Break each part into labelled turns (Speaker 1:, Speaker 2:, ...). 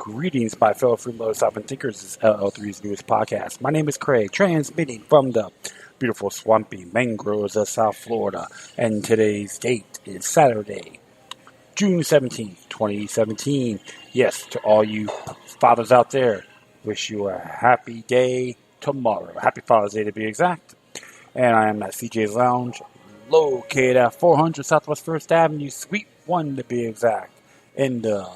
Speaker 1: Greetings, my fellow freeloaders, sovereign thinkers. This is LL3's newest podcast. My name is Craig, transmitting from the beautiful swampy mangroves of South Florida. And today's date is Saturday, June 17th, 2017. Yes, to all you fathers out there, wish you a happy day tomorrow. Happy Father's Day to be exact. And I am at CJ's Lounge, located at 400 Southwest 1st Avenue, Suite 1 to be exact, in the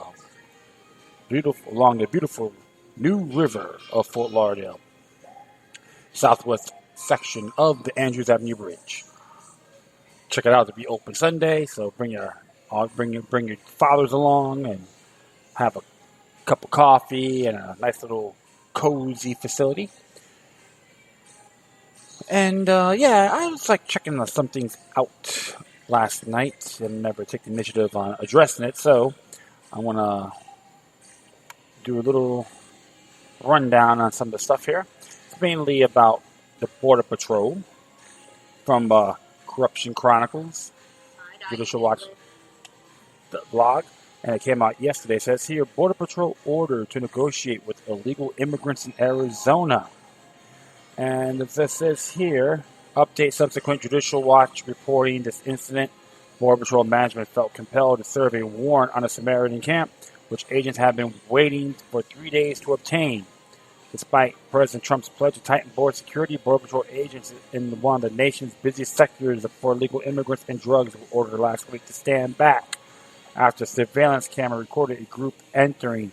Speaker 1: along the beautiful New River of Fort Lauderdale, southwest section of the Andrews Avenue Bridge. Check it out to be open Sunday, so bring your fathers along and have a cup of coffee and a nice little cozy facility. And I was like checking some things out last night and never took the initiative on addressing it, so I want to do a little rundown on some of the stuff here. It's mainly about the Border Patrol from Corruption Chronicles, Judicial Watch blog, and it came out yesterday. It says here, Border Patrol ordered to negotiate with illegal immigrants in Arizona. And it says here, update subsequent Judicial Watch reporting this incident. Border Patrol management felt compelled to serve a warrant on a Samaritan camp, which agents have been waiting for 3 days to obtain. Despite President Trump's pledge to tighten border security, Border Patrol agents in one of the nation's busiest sectors for illegal immigrants and drugs were ordered last week to stand back after a surveillance camera recorded a group entering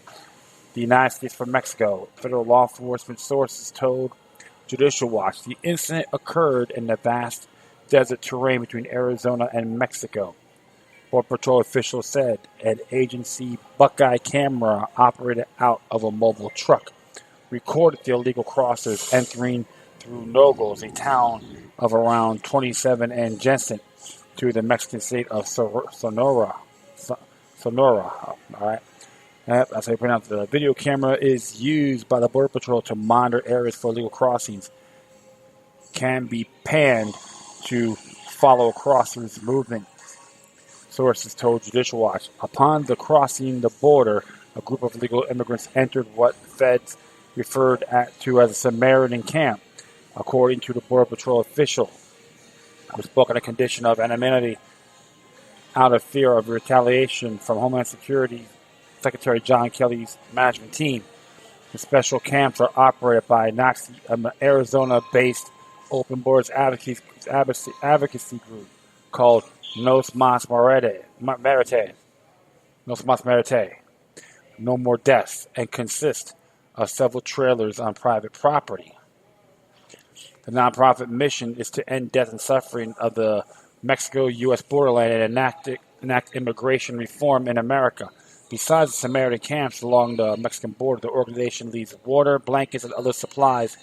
Speaker 1: the United States from Mexico. Federal law enforcement sources told Judicial Watch the incident occurred in the vast desert terrain between Arizona and Mexico. Border Patrol officials said an agency Buckeye camera operated out of a mobile truck recorded the illegal crossers entering through Nogales, a town of around 27 and adjacent to the Mexican state of Sonora. All right. That's how you pronounce it. The video camera is used by the Border Patrol to monitor areas for illegal crossings. Can be panned to follow crossers' movement. Sources told Judicial Watch. Upon the crossing the border, a group of illegal immigrants entered what feds referred to as a Samaritan camp, according to the Border Patrol official, who spoke on a condition of anonymity out of fear of retaliation from Homeland Security Secretary John Kelly's management team. The special camps are operated by an Arizona-based open borders advocacy group called Nos Mas Merete, No More Deaths, and consist of several trailers on private property. The nonprofit mission is to end death and suffering of the Mexico-U.S. borderland and enact immigration reform in America. Besides the Samaritan camps along the Mexican border, the organization leaves water, blankets, and other supplies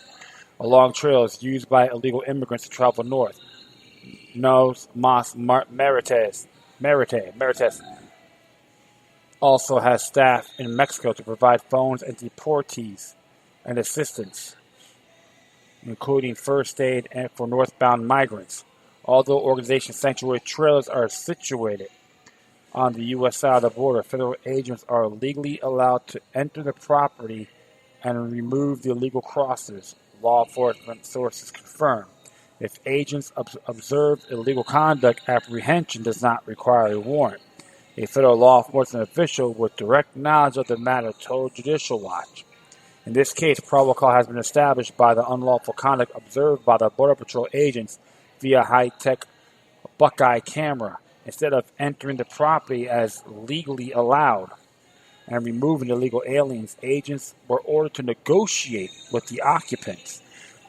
Speaker 1: along trails used by illegal immigrants to travel north. Nos Mas Merites also has staff in Mexico to provide phones and deportees and assistance, including first aid and for northbound migrants. Although organization sanctuary trailers are situated on the U.S. side of the border, federal agents are legally allowed to enter the property and remove the illegal crossers, law enforcement sources confirm. If agents observe illegal conduct, apprehension does not require a warrant. A federal law enforcement official with direct knowledge of the matter told Judicial Watch. In this case, probable cause has been established by the unlawful conduct observed by the Border Patrol agents via high-tech Buckeye camera. Instead of entering the property as legally allowed and removing illegal aliens, agents were ordered to negotiate with the occupants.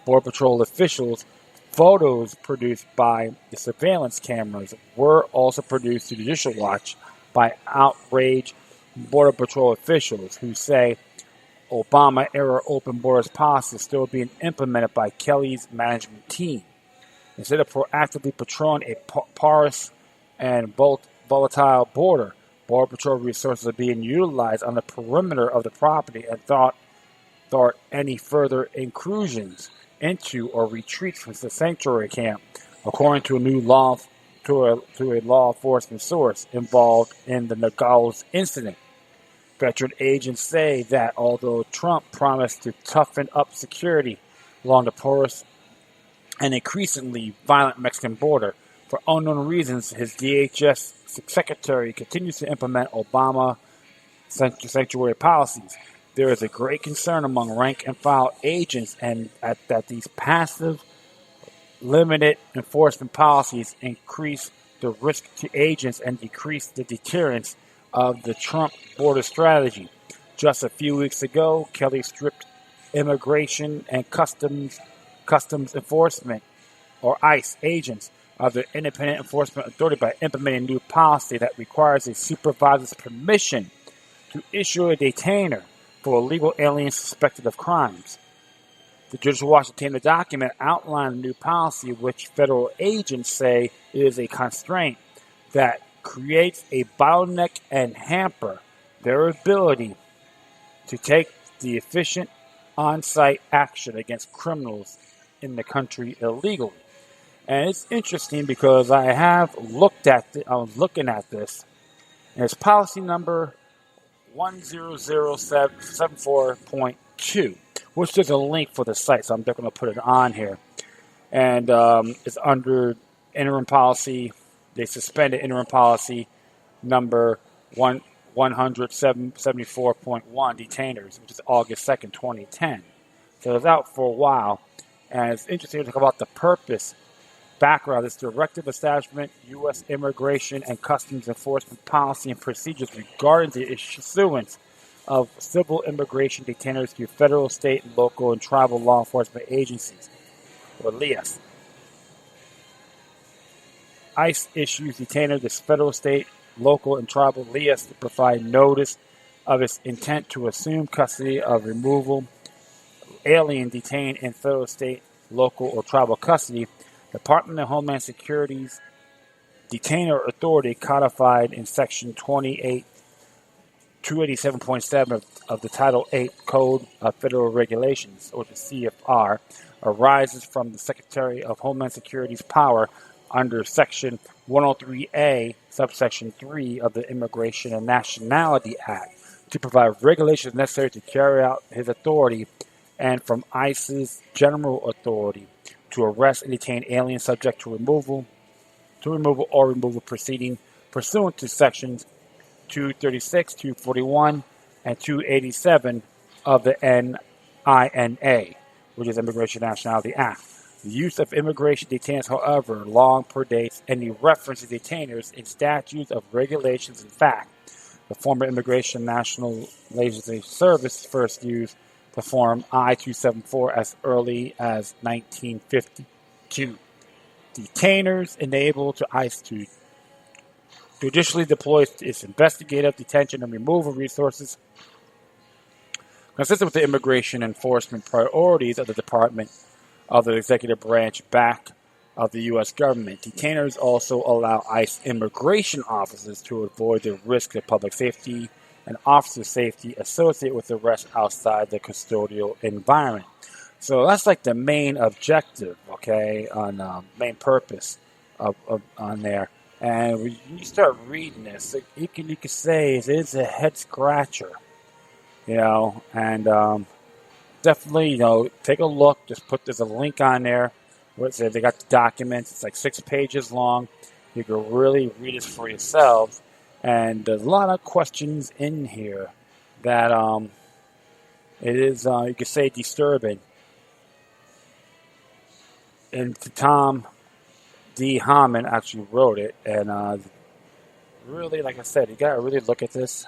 Speaker 1: Border Patrol officials. Photos produced by the surveillance cameras were also produced to Judicial Watch by outraged Border Patrol officials who say Obama-era open borders policy is still being implemented by Kelly's management team. Instead of proactively patrolling a porous and volatile border, Border Patrol resources are being utilized on the perimeter of the property and thought any further intrusions into or retreats from the sanctuary camp, according to a law enforcement source involved in the Nogales incident. Veteran agents say that although Trump promised to toughen up security along the porous and increasingly violent Mexican border, for unknown reasons, his DHS secretary continues to implement Obama sanctuary policies. There is a great concern among rank and file agents and that these passive, limited enforcement policies increase the risk to agents and decrease the deterrence of the Trump border strategy. Just a few weeks ago, Kelly stripped Immigration and Customs Enforcement, or ICE, agents of their independent enforcement authority by implementing a new policy that requires a supervisor's permission to issue a detainer for illegal aliens suspected of crimes. The Judicial Watch detainer document outlined a new policy which federal agents say is a constraint that creates a bottleneck and hamper their ability to take the efficient on-site action against criminals in the country illegally. And it's interesting because I was looking at this, and it's policy number 10074.2, which there's a link for the site, so I'm definitely going to put it on here. And it's under interim policy. They suspended interim policy number 174.1, detainers, which is August 2nd, 2010. So it's out for a while. And it's interesting to talk about the purpose, background. This directive establishment U.S. immigration and customs enforcement policy and procedures regarding the issuance of civil immigration detainers to federal, state, local, and tribal law enforcement agencies, or LEAS. ICE issues detainers to federal, state, local, and tribal LEAS to provide notice of its intent to assume custody of removal alien detained in federal, state, local, or tribal custody. Department of Homeland Security's detainer authority codified in Section 287.7 of the Title 8 Code of Federal Regulations, or the CFR, arises from the Secretary of Homeland Security's power under Section 103A, subsection 3 of the Immigration and Nationality Act to provide regulations necessary to carry out his authority, and from ICE's general authority to arrest and detain aliens subject to removal or removal proceeding pursuant to Sections 236, 241, and 287 of the NINA, which is Immigration and Nationality Act. The use of immigration detainers, however, long predates any reference to detainers in statutes of regulations. In fact, the former Immigration and Nationalization Service first used the form I-274 as early as 1952. Detainers enable to ICE to judicially deploy its investigative, detention, and removal resources consistent with the immigration enforcement priorities of the Department of the Executive Branch back of the U.S. government. Detainers also allow ICE immigration officers to avoid the risk of public safety and officer safety associated with arrest outside the custodial environment. So that's like the main objective, okay, on main purpose on there. And when you start reading this, you can say it is a head scratcher, and definitely, take a look. There's a link on there where it says they got the documents. It's like 6 pages long. You can really read it for yourselves. And there's a lot of questions in here that it is, you could say, disturbing. And Tom D. Hammond actually wrote it. And really, like I said, you got to really look at this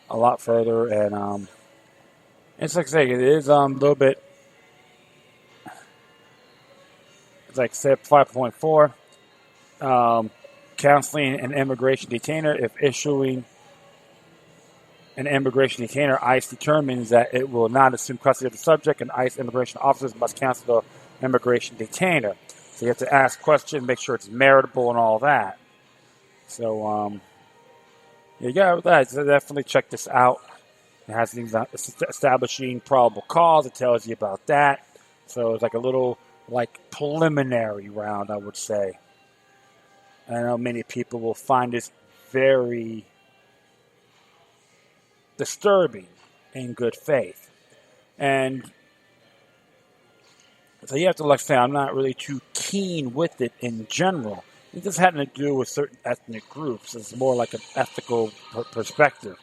Speaker 1: a lot further. And it's like I say, it is a little bit, it's like SIP 5.4. Counseling an immigration detainer. If issuing an immigration detainer, ICE determines that it will not assume custody of the subject, and ICE immigration officers must counsel the immigration detainer. So you have to ask questions, make sure it's meritable and all that. So, you got that. So definitely check this out. It has things establishing probable cause. It tells you about that. So it's like a little preliminary round, I would say. I know many people will find this very disturbing in good faith. And so you have to, like say, I'm not really too keen with it in general. It just had to do with certain ethnic groups. It's more like an ethical perspective.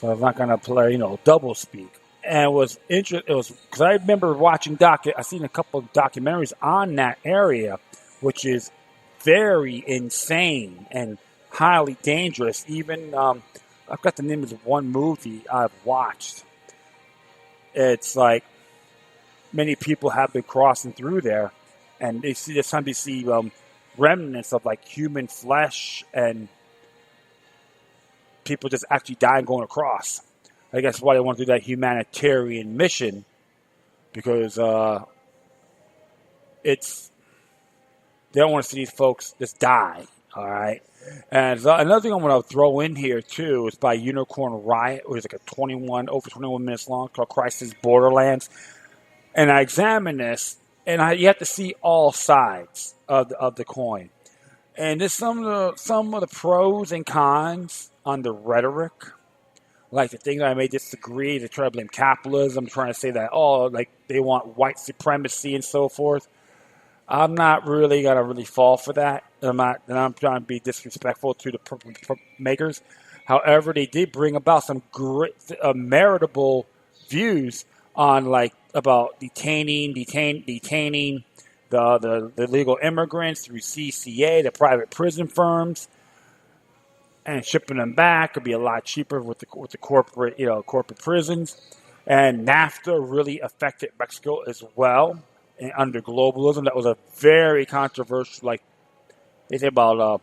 Speaker 1: So I'm not going to play, double speak. And it was interesting. It was because I remember watching I seen a couple of documentaries on that area, which is very insane and highly dangerous. Even I've got the name of one movie I've watched. It's like many people have been crossing through there, and sometimes you see remnants of like human flesh and people just actually dying going across. I guess why they want to do that humanitarian mission, because they don't want to see these folks just die. All right. And another thing I want to throw in here too is by Unicorn Riot, which is like over 21 minutes long, called Crisis Borderlands. And I examine this, and you have to see all sides of the coin. And there's some of the pros and cons on the rhetoric. Like the thing that I may disagree, they try to blame capitalism, trying to say that, like they want white supremacy and so forth. I'm not really going to really fall for that. I'm trying to be disrespectful to the makers. However, they did bring about some great, meritable views on about detaining the illegal immigrants through CCA, the private prison firms, and shipping them back could be a lot cheaper with the corporate prisons. And NAFTA really affected Mexico as well. And under globalism, that was a very controversial, like they say about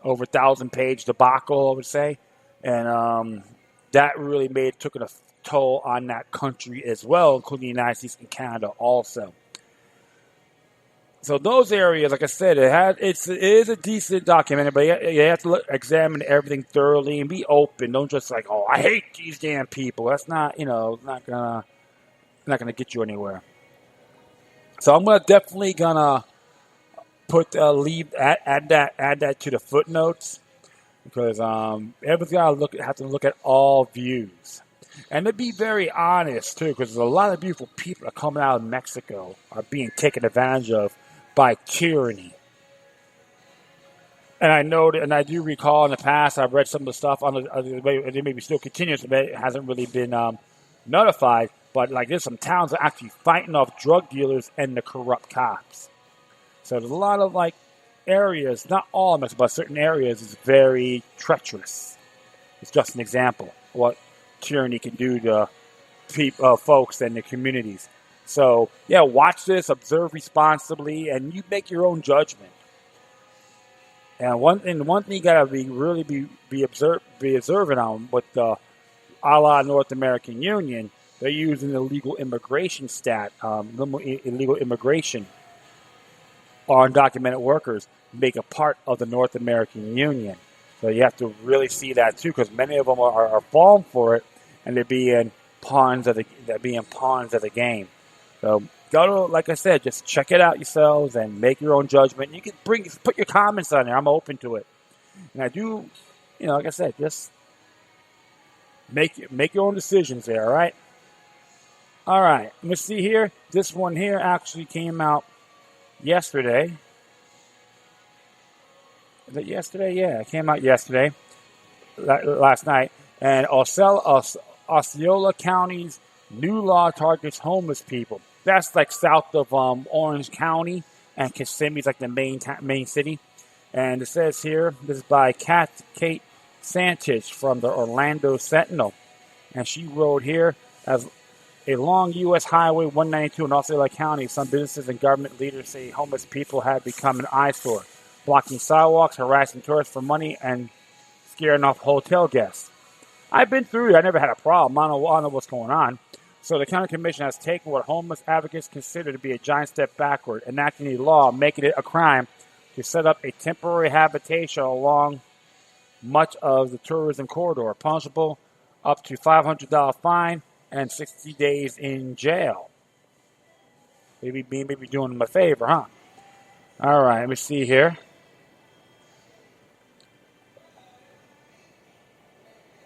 Speaker 1: over 1,000-page debacle, I would say, and that really took a toll on that country as well, including the United States and Canada also. So those areas, like I said, it is a decent documentary, but you have to examine everything thoroughly and be open. Don't just like, I hate these damn people. That's not, not gonna get you anywhere. So I'm definitely gonna put add that to the footnotes, because everybody's have to look at all views. And to be very honest too, because there's a lot of beautiful people that are coming out of Mexico are being taken advantage of by tyranny. And I know that, and I do recall in the past, I've read some of the stuff on it maybe still continues, but it hasn't really been notified. But like there's some towns that are actually fighting off drug dealers and the corrupt cops. So there's a lot of areas, not all of Mexico, but certain areas is very treacherous. It's just an example of what tyranny can do to folks and the communities. So, yeah, watch this, observe responsibly, and you make your own judgment. And one thing you gotta be observant on with the a la North American Union, they're using illegal immigration illegal immigration or undocumented workers make a part of the North American Union. So you have to really see that too, because many of them are falling for it, and they're being pawns of the game. So go to, like I said, just check it out yourselves and make your own judgment. You can put your comments on there. I'm open to it. And I do, like I said, just make your own decisions there. All right. All right. Let me see here. This one here actually came out yesterday. Is it yesterday? Yeah, it came out yesterday, last night. And Osceola County's new law targets homeless people. That's like south of Orange County, and Kissimmee's like the main city. And it says here, this is by Kate Santich from the Orlando Sentinel. And she wrote here, as along U.S. Highway 192 in Osceola County, some businesses and government leaders say homeless people have become an eyesore, blocking sidewalks, harassing tourists for money, and scaring off hotel guests. I've been through it. I never had a problem. I don't know what's going on. So the county commission has taken what homeless advocates consider to be a giant step backward, enacting a law making it a crime to set up a temporary habitation along much of the tourism corridor, punishable up to $500 fine and 60 days in jail. Maybe doing them a favor, huh? All right, let me see here.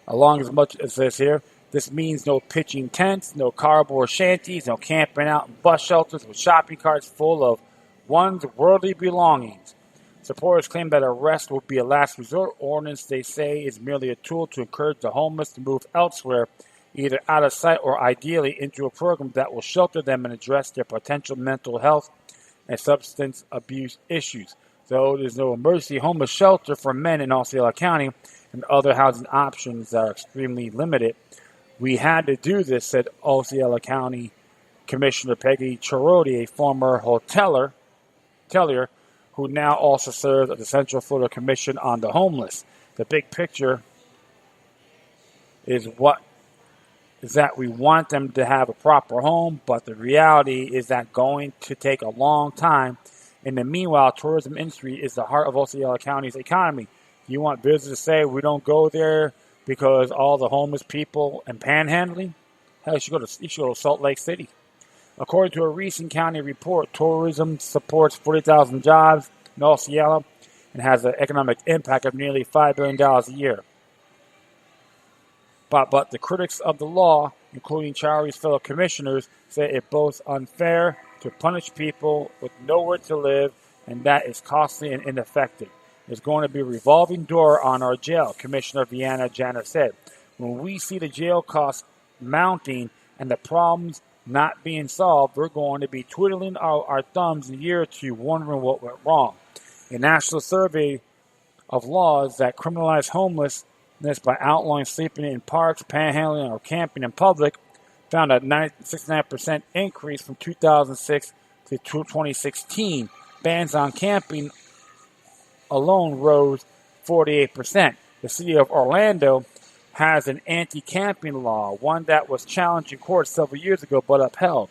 Speaker 1: Along as much as this here, this means no pitching tents, no cardboard shanties, no camping out in bus shelters with shopping carts full of one's worldly belongings. Supporters claim that arrest will be a last resort ordinance they say is merely a tool to encourage the homeless to move elsewhere, either out of sight or ideally into a program that will shelter them and address their potential mental health and substance abuse issues. Though there's no emergency homeless shelter for men in Osceola County and other housing options that are extremely limited, we had to do this, said Osceola County Commissioner Peggy Chiroti, a former hotelier who now also serves at the Central Florida Commission on the Homeless. The big picture is that we want them to have a proper home, but the reality is that going to take a long time. In the meanwhile, tourism industry is the heart of Osceola County's economy. You want visitors to say we don't go there because all the homeless people and panhandling? Hell, you should go to Salt Lake City. According to a recent county report, tourism supports 40,000 jobs in Osceola and has an economic impact of nearly $5 billion a year. But the critics of the law, including Charity's fellow commissioners, say it's both unfair to punish people with nowhere to live and that is costly and ineffective. There's going to be a revolving door on our jail, Commissioner Vianna Janner said. When we see the jail costs mounting and the problems not being solved, we're going to be twiddling our thumbs in a year or two wondering what went wrong. A national survey of laws that criminalize homelessness by outlawing sleeping in parks, panhandling, or camping in public found a 69% increase from 2006 to 2016. Bans on camping alone rose 48%. The city of Orlando has an anti-camping law, one that was challenged in court several years ago but upheld.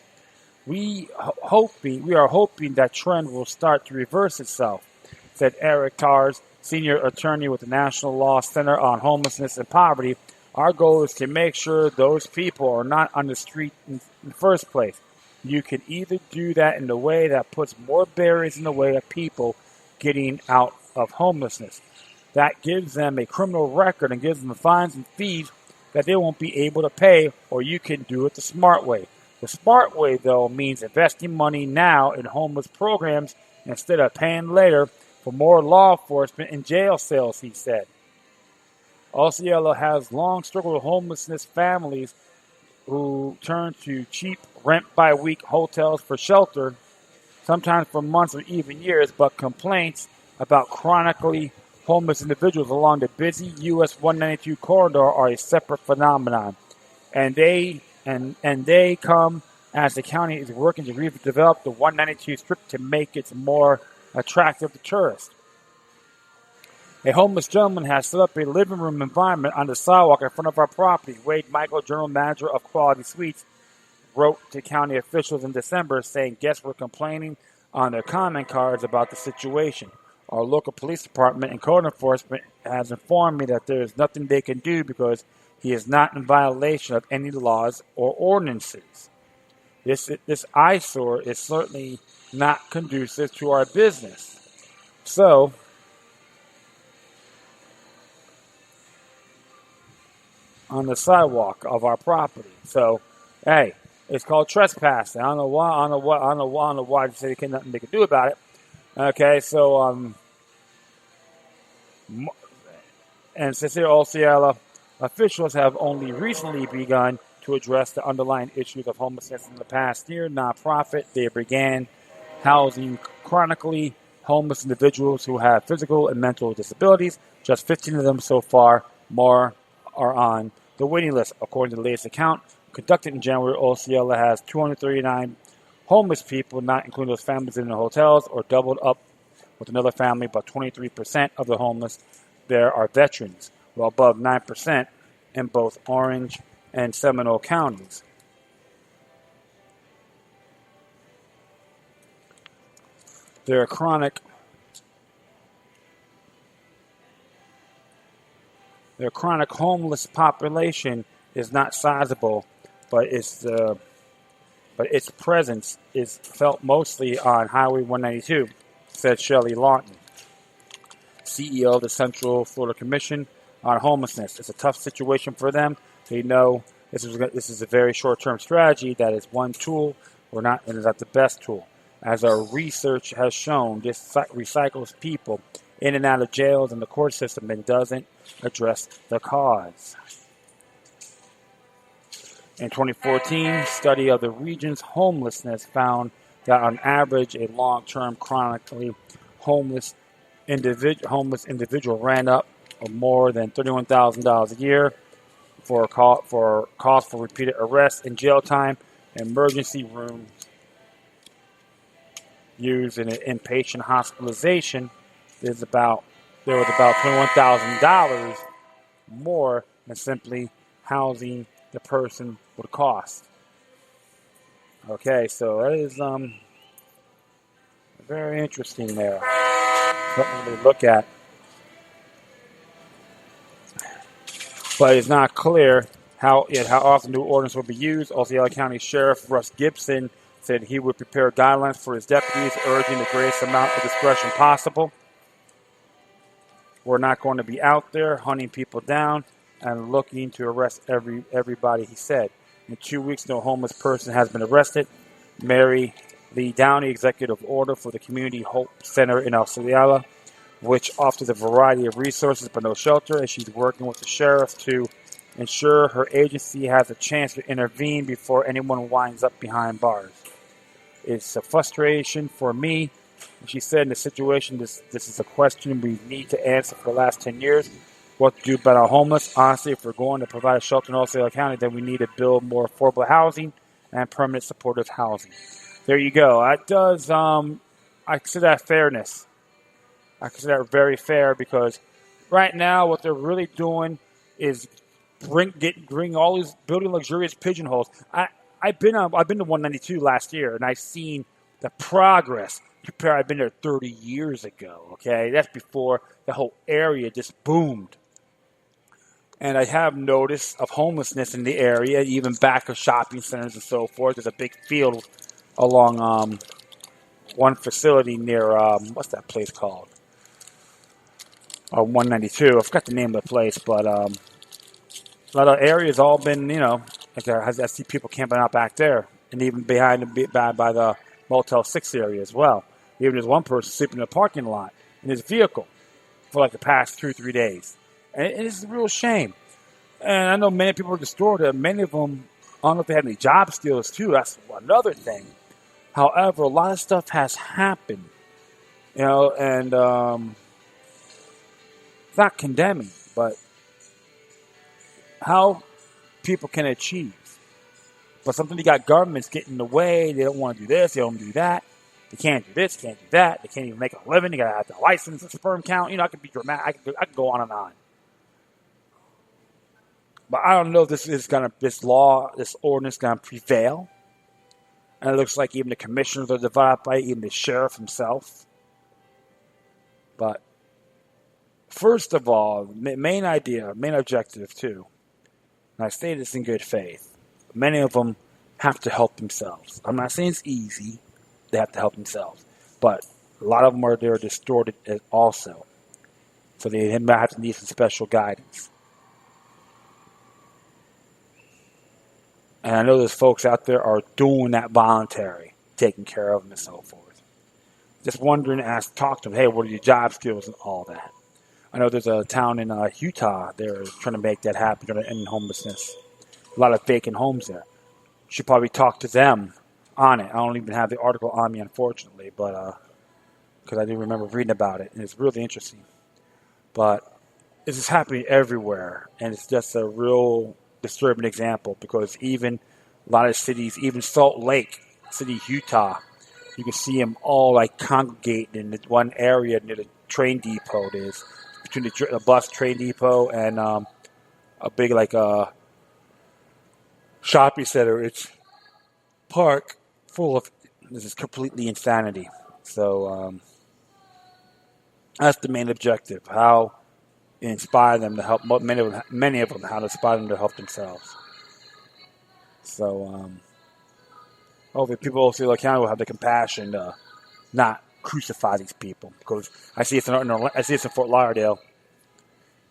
Speaker 1: We are hoping that trend will start to reverse itself, said Eric Tars, senior attorney with the National Law Center on Homelessness and Poverty. Our goal is to make sure those people are not on the street in the first place. You can either do that in a way that puts more barriers in the way of people getting out of homelessness. That gives them a criminal record and gives them fines and fees that they won't be able to pay, or you can do it the smart way. The smart way, though, means investing money now in homeless programs instead of paying later for more law enforcement and jail cells, he said. Osceola has long struggled with homelessness families who turn to cheap rent-by-week hotels for shelter, sometimes for months or even years, but complaints about chronically homeless individuals along the busy US 192 corridor are a separate phenomenon. And they come as the county is working to redevelop the 192 strip to make it more attractive to tourists. A homeless gentleman has set up a living room environment on the sidewalk in front of our property. Wade Michael, general manager of Quality Suites, wrote to county officials in December saying guests were complaining on their comment cards about the situation. Our local police department and code enforcement has informed me that there is nothing they can do because he is not in violation of any laws or ordinances. This eyesore is certainly not conducive to our business. So, on the sidewalk of our property. So, hey, it's called trespassing. I don't know why they say they nothing they can do about it. Okay, so and since here Osceola officials have only recently begun to address the underlying issues of homelessness in the past year, nonprofit, they began housing chronically homeless individuals who have physical and mental disabilities. Just 15 of them so far. More are on the waiting list. According to the latest account conducted in January, Osceola has 239 homeless people, not including those families in the hotels, or doubled up with another family, but 23% of the homeless there are veterans, well above 9% in both Orange and Seminole counties. Their chronic homeless population is not sizable, but its presence is felt mostly on Highway 192, said Shelley Lawton, CEO of the Central Florida Commission on homelessness. It's a tough situation for them. They know this is a very short-term strategy that is one tool, and is not the best tool. As our research has shown, this recycles people in and out of jails and the court system and doesn't address the cause. In 2014, study of the region's homelessness found that on average, a long-term chronically homeless individual ran up more than $31,000 a year for cost for repeated arrests and jail time, emergency room use in an inpatient hospitalization. There was about $21,000 more than simply housing the person would cost. Okay, so that is very interesting there. Something to look at. But it's not clear how often new ordinance will be used. Osceola County Sheriff Russ Gibson said he would prepare guidelines for his deputies, urging the greatest amount of discretion possible. We're not going to be out there hunting people down and looking to arrest everybody, he said. In 2 weeks, no homeless person has been arrested. Mary Lee Downey, executive order for the Community Hope Center in Osceola, which offers a variety of resources but no shelter, and she's working with the sheriff to ensure her agency has a chance to intervene before anyone winds up behind bars. It's a frustration for me. She said in the situation, this is a question we need to answer for the last 10 years. What to do about our homeless? Honestly, if we're going to provide a shelter in Osceola County, then we need to build more affordable housing and permanent supportive housing. There you go. That does, I consider that fairness. I consider that very fair because right now what they're really doing is bring all these building luxurious pigeonholes. I've been to 192 last year and I've seen the progress. I've been there 30 years ago. Okay, that's before the whole area just boomed. And I have notice of homelessness in the area, even back of shopping centers and so forth. There's a big field along one facility near what's that place called? 192. I forgot the name of the place, but a lot of areas all been, I see people camping out back there, and even by the Motel 6 area as well. Even there's one person sleeping in a parking lot in his vehicle for like the past 2-3 days, and it's a real shame. And I know many people are distorted. Many of them, I don't know if they had any job skills too. That's another thing. However, a lot of stuff has happened, and it's not condemning, but how people can achieve. But sometimes you got governments getting in the way. They don't want to do this. They don't do that. They can't do this. Can't do that. They can't even make a living. You got to have the license, the sperm count. I could be dramatic. I could go on and on. But I don't know if this ordinance gonna prevail. And it looks like even the commissioners are divided by it, even the sheriff himself. But first of all, main objective too, and I say this in good faith, many of them have to help themselves. I'm not saying it's easy. They have to help themselves. But a lot of them they're distorted also. So they might have to need some special guidance. And I know there's folks out there are doing that voluntary, taking care of them and so forth. Just wondering, talk to them, hey, what are your job skills and all that? I know there's a town in Utah, they're trying to make that happen, trying to end homelessness. A lot of vacant homes there. Should probably talk to them on it. I don't even have the article on me, unfortunately, but because I do remember reading about it, and it's really interesting. But this is happening everywhere, and it's just a real disturbing example because even a lot of cities, even Salt Lake City, Utah, you can see them all like congregating in one area near the train depot. It is between the bus train depot and a big shopping center. It's park full of this is completely insanity. So that's the main objective. How inspire them to help many of them how to inspire them to help themselves. So hopefully people of Osceola County will have the compassion to not crucify these people, because I see it's in Fort Lauderdale.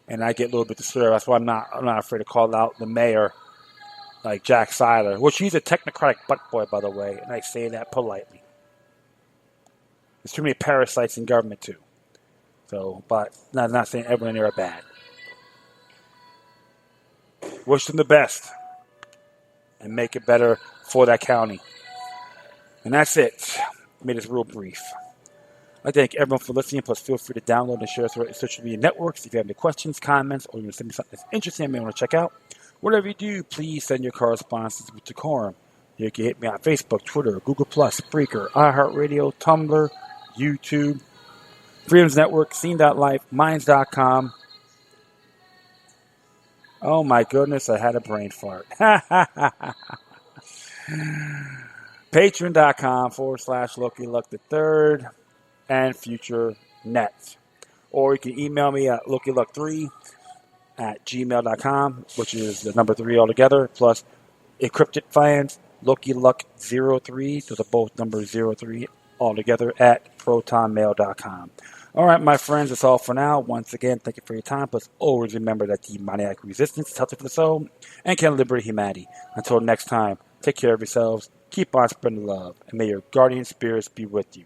Speaker 1: and I get a little bit disturbed. That's why I'm not afraid to call out the mayor, like Jack Seiler, which he's a technocratic butt boy, by the way, and I say that politely. There's too many parasites in government too. So, but not saying everyone there are bad. Wish them the best and make it better for that county. And that's it. Made this real brief. I thank everyone for listening. Plus, feel free to download and share through our social media networks. If you have any questions, comments, or you want to send me something that's interesting and you want to check out, whatever you do, please send your correspondences with decorum. You can hit me on Facebook, Twitter, Google+, Spreaker, iHeartRadio, Tumblr, YouTube, Freedoms Network, Scene.life, Minds.com. Oh my goodness, I had a brain fart. Patreon.com/LokiLuck III and Future Net. Or you can email me at LokiLuck3@gmail.com, which is the number 3 altogether, plus encrypted fans, LokiLuck03, so they're both number 03 altogether at protonmail.com. All right, my friends, that's all for now. Once again, thank you for your time. Plus, always remember that demoniac resistance is healthy for the soul and can liberate humanity. Until next time, take care of yourselves, keep on spreading love, and may your guardian spirits be with you.